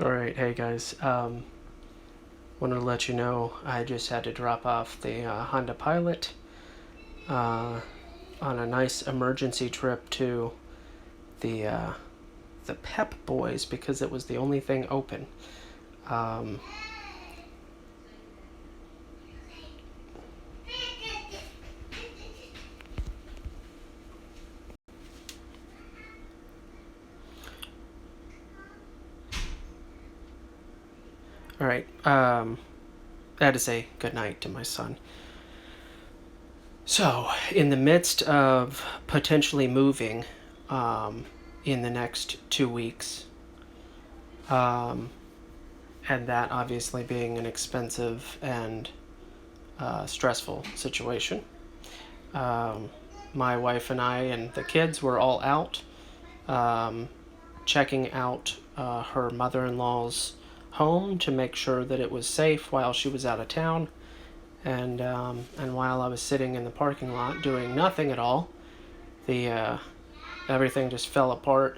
Alright, hey guys. Wanted to let you know I just had to drop off the Honda Pilot on a nice emergency trip to the Pep Boys because it was the only thing open. Alright, I had to say goodnight to my son. So, in the midst of potentially moving in the next 2 weeks, and that obviously being an expensive and stressful situation, my wife and I and the kids were all out checking out her mother-in-law's home to make sure that it was safe while she was out of town. And while I was sitting in the parking lot doing nothing at all, everything just fell apart.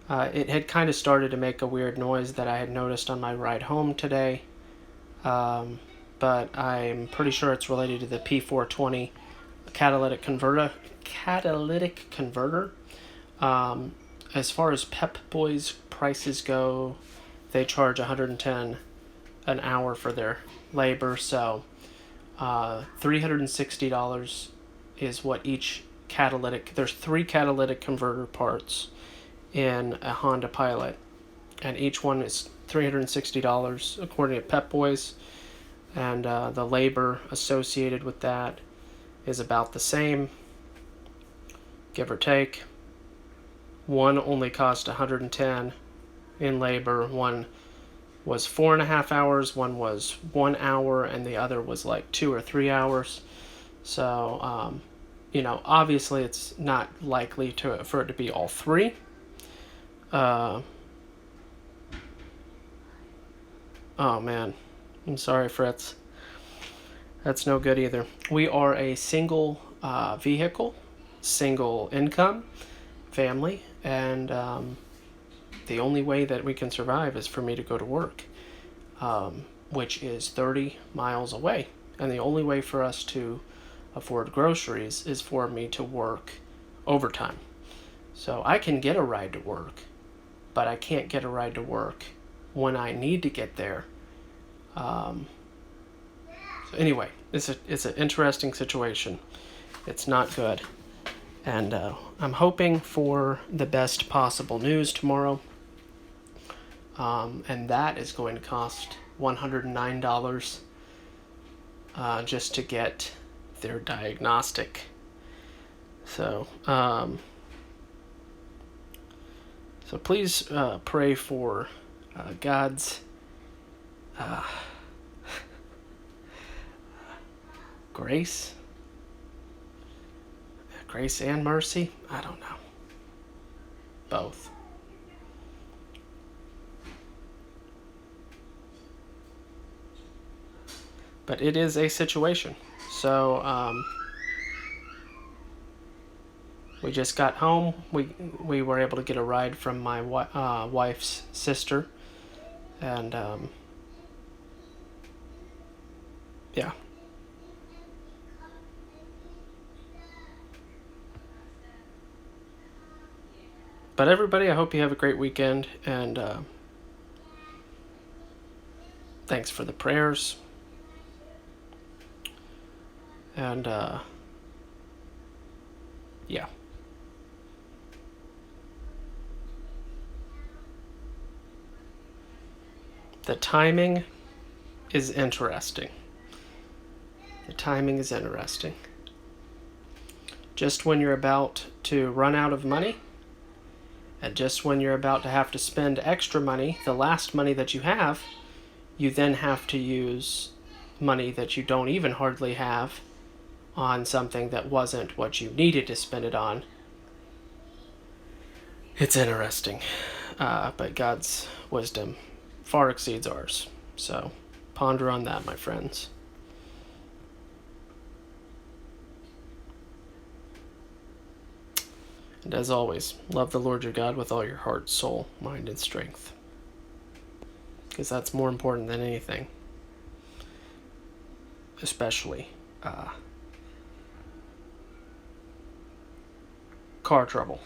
It had kind of started to make a weird noise that I had noticed on my ride home today, but I'm pretty sure it's related to the P420 catalytic converter. As far as Pep Boys prices go, they charge $110 an hour for their labor, so $360 is what each catalytic. There's 3 catalytic converter parts in a Honda Pilot, and each one is $360 according to Pep Boys, and the labor associated with that is about the same, give or take. One only cost $110 in labor. One was 4.5 hours, one was 1 hour, and the other was like 2 or 3 hours. So, obviously it's not likely for it to be all 3. Oh man, I'm sorry, Fritz. That's no good either. We are a single vehicle, single income family, and the only way that we can survive is for me to go to work, which is 30 miles away. And the only way for us to afford groceries is for me to work overtime. So I can get a ride to work, but I can't get a ride to work when I need to get there. So anyway, it's an interesting situation. It's not good. And I'm hoping for the best possible news tomorrow. And that is going to cost $109 just to get their diagnostic. So please pray for God's grace and mercy. I don't know. Both. But it is a situation. So we just got home. We were able to get a ride from my wife's sister, and yeah. But everybody, I hope you have a great weekend, and thanks for the prayers. And yeah. The timing is interesting. Just when you're about to run out of money, and just when you're about to have to spend extra money, the last money that you have, you then have to use money that you don't even hardly have on something that wasn't what you needed to spend it on. It's interesting. But God's wisdom far exceeds ours. So ponder on that, my friends. And as always, love the Lord your God with all your heart, soul, mind, and strength. because that's more important than anything, especially car trouble.